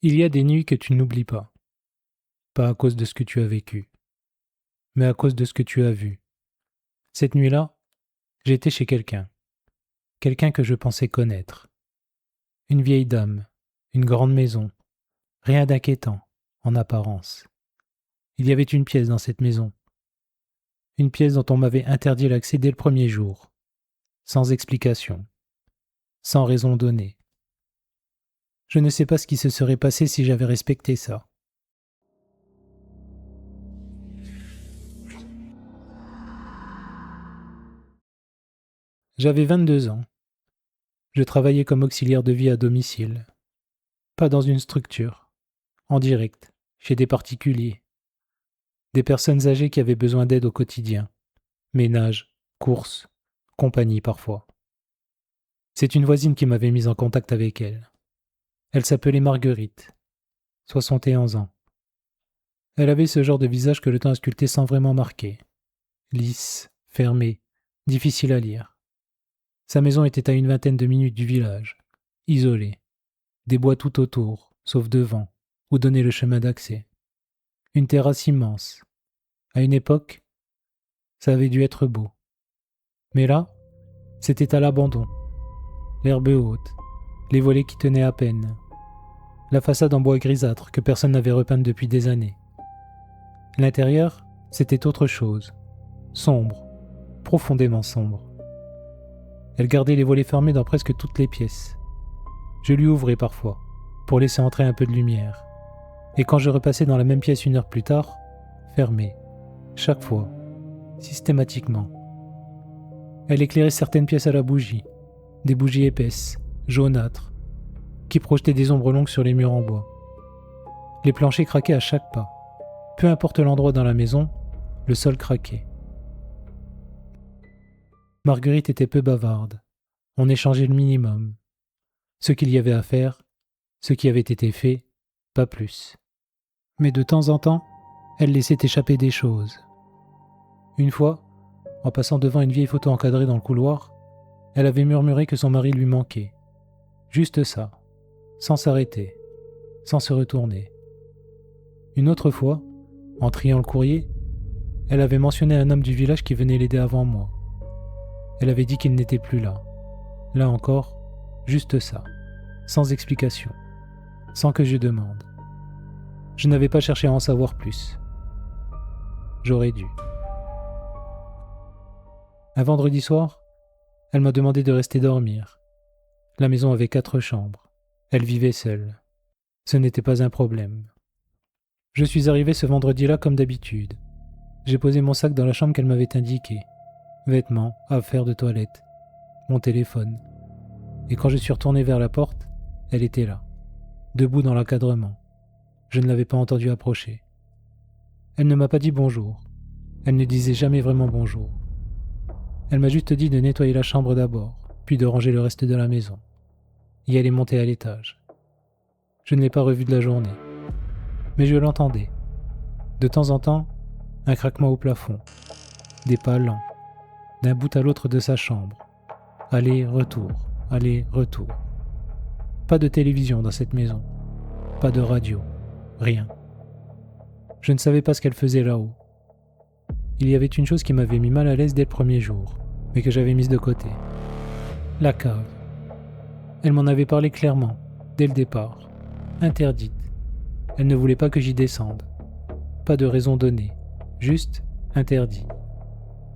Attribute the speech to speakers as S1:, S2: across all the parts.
S1: Il y a des nuits que tu n'oublies pas. Pas à cause de ce que tu as vécu, mais à cause de ce que tu as vu. Cette nuit-là, j'étais chez quelqu'un que je pensais connaître. Une vieille dame, une grande maison, rien d'inquiétant, en apparence. Il y avait une pièce dans cette maison. Une pièce dont on m'avait interdit l'accès dès le premier jour, sans explication, sans raison donnée. Je ne sais pas ce qui se serait passé si j'avais respecté ça. J'avais 22 ans. Je travaillais comme auxiliaire de vie à domicile. Pas dans une structure, en direct, chez des particuliers. Des personnes âgées qui avaient besoin d'aide au quotidien. Ménage, courses, compagnie parfois. C'est une voisine qui m'avait mis en contact avec elle. Elle s'appelait Marguerite, 71 ans. Elle avait ce genre de visage que le temps a sculpté sans vraiment marquer. Lisse, fermé, difficile à lire. Sa maison était à une vingtaine de minutes du village, isolée. Des bois tout autour, sauf devant, où donnait le chemin d'accès. Une terrasse immense. À une époque, ça avait dû être beau. Mais là, c'était à l'abandon. L'herbe haute, les volets qui tenaient à peine. La façade en bois grisâtre que personne n'avait repeinte depuis des années. L'intérieur, c'était autre chose. Sombre, profondément sombre. Elle gardait les volets fermés dans presque toutes les pièces. Je lui ouvrais parfois, pour laisser entrer un peu de lumière. Et quand je repassais dans la même pièce une heure plus tard, fermée, chaque fois, systématiquement. Elle éclairait certaines pièces à la bougie, des bougies épaisses, jaunâtres, qui projetaient des ombres longues sur les murs en bois. Les planchers craquaient à chaque pas. Peu importe l'endroit dans la maison, le sol craquait. Marguerite était peu bavarde. On échangeait le minimum. Ce qu'il y avait à faire, ce qui avait été fait, pas plus. Mais de temps en temps, elle laissait échapper des choses. Une fois, en passant devant une vieille photo encadrée dans le couloir, elle avait murmuré que son mari lui manquait. Juste ça, sans s'arrêter, sans se retourner. Une autre fois, en triant le courrier, elle avait mentionné un homme du village qui venait l'aider avant moi. Elle avait dit qu'il n'était plus là. Là encore, juste ça, sans explication, sans que je demande. Je n'avais pas cherché à en savoir plus. J'aurais dû. Un vendredi soir, elle m'a demandé de rester dormir. La maison avait 4 chambres. Elle vivait seule. Ce n'était pas un problème. Je suis arrivé ce vendredi-là comme d'habitude. J'ai posé mon sac dans la chambre qu'elle m'avait indiquée. Vêtements, affaires de toilette, mon téléphone. Et quand je suis retourné vers la porte, elle était là, debout dans l'encadrement. Je ne l'avais pas entendue approcher. Elle ne m'a pas dit bonjour. Elle ne disait jamais vraiment bonjour. Elle m'a juste dit de nettoyer la chambre d'abord, puis de ranger le reste de la maison. Et elle est montée à l'étage. Je ne l'ai pas revue de la journée. Mais je l'entendais. De temps en temps, un craquement au plafond. Des pas lents. D'un bout à l'autre de sa chambre. Aller-retour, aller-retour. Pas de télévision dans cette maison. Pas de radio. Rien. Je ne savais pas ce qu'elle faisait là-haut. Il y avait une chose qui m'avait mis mal à l'aise dès le premier jour, mais que j'avais mise de côté. La cave. Elle m'en avait parlé clairement, dès le départ. Interdite. Elle ne voulait pas que j'y descende. Pas de raison donnée. Juste interdit.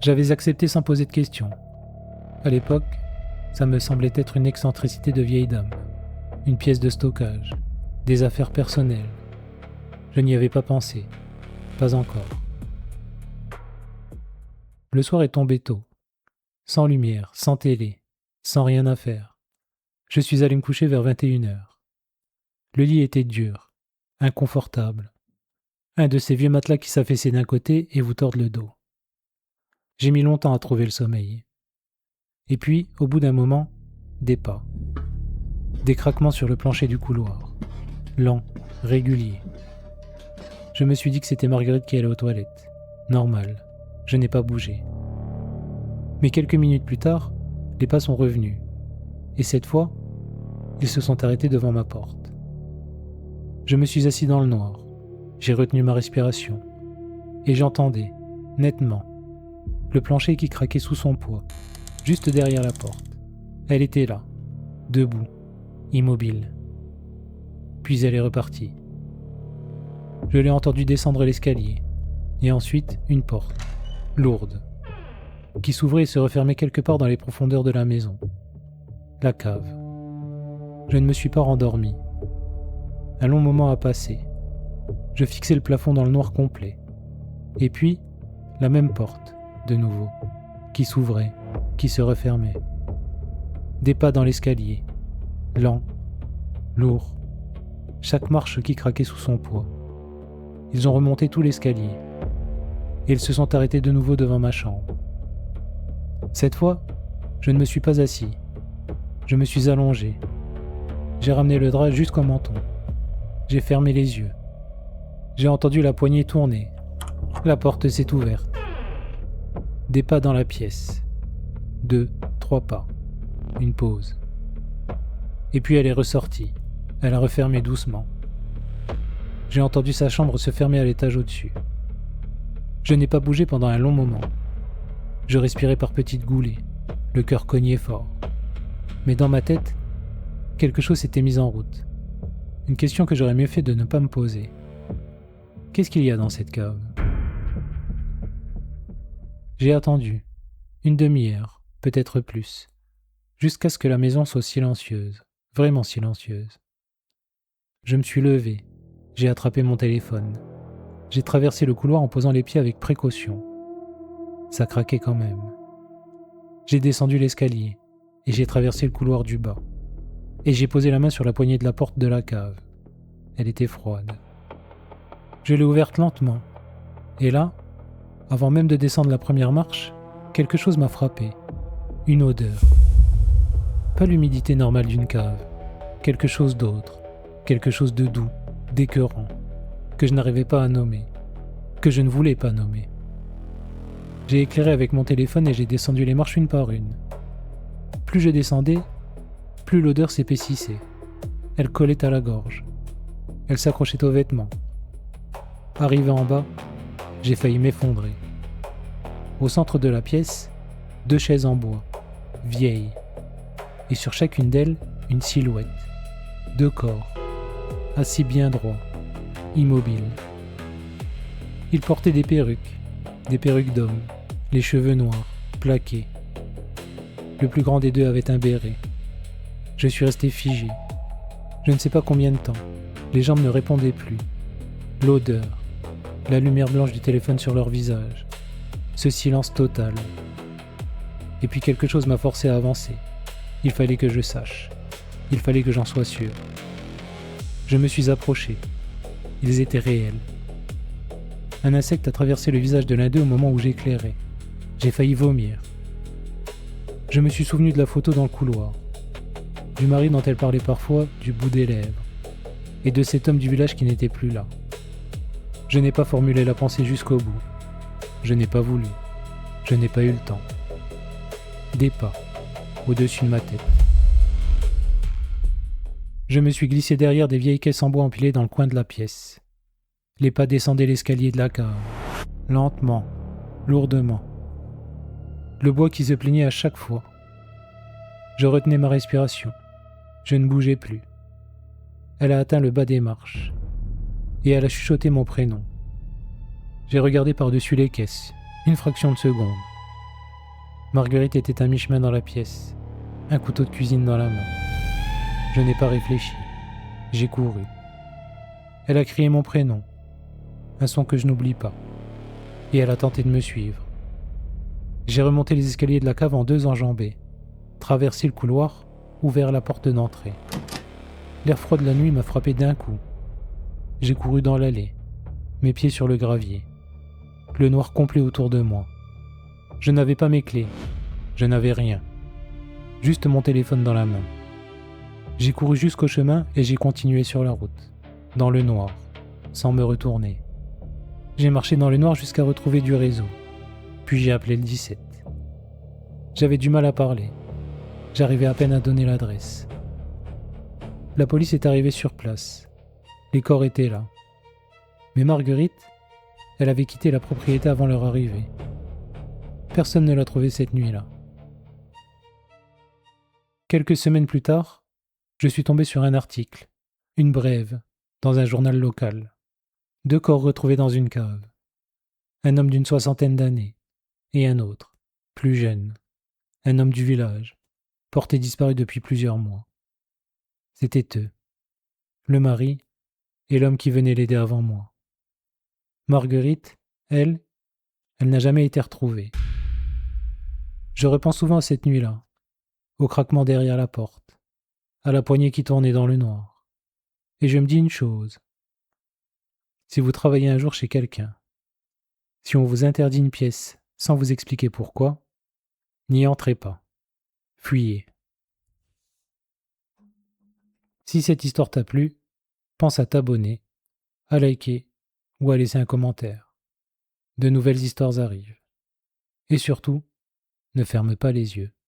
S1: J'avais accepté sans poser de questions. À l'époque, ça me semblait être une excentricité de vieille dame. Une pièce de stockage. Des affaires personnelles. Je n'y avais pas pensé. Pas encore. Le soir est tombé tôt. Sans lumière, sans télé, sans rien à faire. Je suis allé me coucher vers 21h. Le lit était dur, inconfortable. Un de ces vieux matelas qui s'affaissaient d'un côté et vous tordent le dos. J'ai mis longtemps à trouver le sommeil. Et puis, au bout d'un moment, des pas. Des craquements sur le plancher du couloir. Lents, réguliers. Je me suis dit que c'était Marguerite qui allait aux toilettes. Normal, je n'ai pas bougé. Mais quelques minutes plus tard, les pas sont revenus. Et cette fois, ils se sont arrêtés devant ma porte. Je me suis assis dans le noir. J'ai retenu ma respiration. Et j'entendais, nettement, le plancher qui craquait sous son poids, juste derrière la porte. Elle était là, debout, immobile. Puis elle est repartie. Je l'ai entendu descendre l'escalier, et ensuite une porte, lourde, qui s'ouvrait et se refermait quelque part dans les profondeurs de la maison. La cave. Je ne me suis pas rendormi. Un long moment a passé. Je fixais le plafond dans le noir complet. Et puis, la même porte, de nouveau, qui s'ouvrait, qui se refermait. Des pas dans l'escalier, lents, lourds, chaque marche qui craquait sous son poids. Ils ont remonté tout l'escalier, et ils se sont arrêtés de nouveau devant ma chambre. Cette fois, je ne me suis pas assis. Je me suis allongé. J'ai ramené le drap jusqu'au menton. J'ai fermé les yeux. J'ai entendu la poignée tourner. La porte s'est ouverte. Des pas dans la pièce. 2, 3 pas. Une pause. Et puis elle est ressortie. Elle a refermé doucement. J'ai entendu sa chambre se fermer à l'étage au-dessus. Je n'ai pas bougé pendant un long moment. Je respirais par petites goulées. Le cœur cognait fort. Mais dans ma tête, quelque chose s'était mis en route. Une question que j'aurais mieux fait de ne pas me poser. Qu'est-ce qu'il y a dans cette cave ? J'ai attendu. Une demi-heure, peut-être plus. Jusqu'à ce que la maison soit silencieuse. Vraiment silencieuse. Je me suis levé. J'ai attrapé mon téléphone. J'ai traversé le couloir en posant les pieds avec précaution. Ça craquait quand même. J'ai descendu l'escalier et j'ai traversé le couloir du bas. Et j'ai posé la main sur la poignée de la porte de la cave. Elle était froide. Je l'ai ouverte lentement. Et là, avant même de descendre la première marche, quelque chose m'a frappé. Une odeur. Pas l'humidité normale d'une cave. Quelque chose d'autre. Quelque chose de doux, d'écœurant, que je n'arrivais pas à nommer, que je ne voulais pas nommer. J'ai éclairé avec mon téléphone et j'ai descendu les marches une par une. Plus je descendais, plus l'odeur s'épaississait. Elle collait à la gorge. Elle s'accrochait aux vêtements. Arrivé en bas, j'ai failli m'effondrer. Au centre de la pièce, 2 chaises en bois, vieilles, et sur chacune d'elles, une silhouette. 2 corps, assis bien droits, immobiles. Ils portaient des perruques d'hommes, les cheveux noirs, plaqués. Le plus grand des 2 avait un béret. Je suis resté figé. Je ne sais pas combien de temps. Les jambes ne répondaient plus. L'odeur, la lumière blanche du téléphone sur leur visage, ce silence total. Et puis quelque chose m'a forcé à avancer. Il fallait que je sache. Il fallait que j'en sois sûr. Je me suis approché. Ils étaient réels. Un insecte a traversé le visage de l'un d'eux au moment où j'éclairais. J'ai failli vomir. Je me suis souvenu de la photo dans le couloir, du mari dont elle parlait parfois du bout des lèvres, et de cet homme du village qui n'était plus là. Je n'ai pas formulé la pensée jusqu'au bout. Je n'ai pas voulu. Je n'ai pas eu le temps. Des pas, au-dessus de ma tête. Je me suis glissé derrière des vieilles caisses en bois empilées dans le coin de la pièce. Les pas descendaient l'escalier de la cave, lentement, lourdement. Le bois qui se plaignait à chaque fois. Je retenais ma respiration. Je ne bougeais plus. Elle a atteint le bas des marches. Et elle a chuchoté mon prénom. J'ai regardé par-dessus les caisses, une fraction de seconde. Marguerite était à mi-chemin dans la pièce, un couteau de cuisine dans la main. Je n'ai pas réfléchi. J'ai couru. Elle a crié mon prénom, un son que je n'oublie pas. Et elle a tenté de me suivre. J'ai remonté les escaliers de la cave en 2 enjambées, traversé le couloir, ouvert la porte d'entrée. L'air froid de la nuit m'a frappé d'un coup. J'ai couru dans l'allée, mes pieds sur le gravier. Le noir complet autour de moi. Je n'avais pas mes clés. Je n'avais rien. Juste mon téléphone dans la main. J'ai couru jusqu'au chemin et j'ai continué sur la route, dans le noir, sans me retourner. J'ai marché dans le noir jusqu'à retrouver du réseau. Puis j'ai appelé le 17. J'avais du mal à parler. J'arrivais à peine à donner l'adresse. La police est arrivée sur place. Les corps étaient là. Mais Marguerite, elle avait quitté la propriété avant leur arrivée. Personne ne l'a trouvée cette nuit-là. Quelques semaines plus tard, je suis tombé sur un article, une brève, dans un journal local. 2 corps retrouvés dans une cave. Un homme d'une 60aine d'années et un autre, plus jeune, un homme du village, porté disparu depuis plusieurs mois. C'étaient eux, le mari et l'homme qui venait l'aider avant moi. Marguerite, elle n'a jamais été retrouvée. Je repense souvent à cette nuit-là, au craquement derrière la porte, à la poignée qui tournait dans le noir. Et je me dis une chose. Si vous travaillez un jour chez quelqu'un, si on vous interdit une pièce sans vous expliquer pourquoi, n'y entrez pas. Fuyez. Si cette histoire t'a plu, pense à t'abonner, à liker ou à laisser un commentaire. De nouvelles histoires arrivent. Et surtout, ne ferme pas les yeux.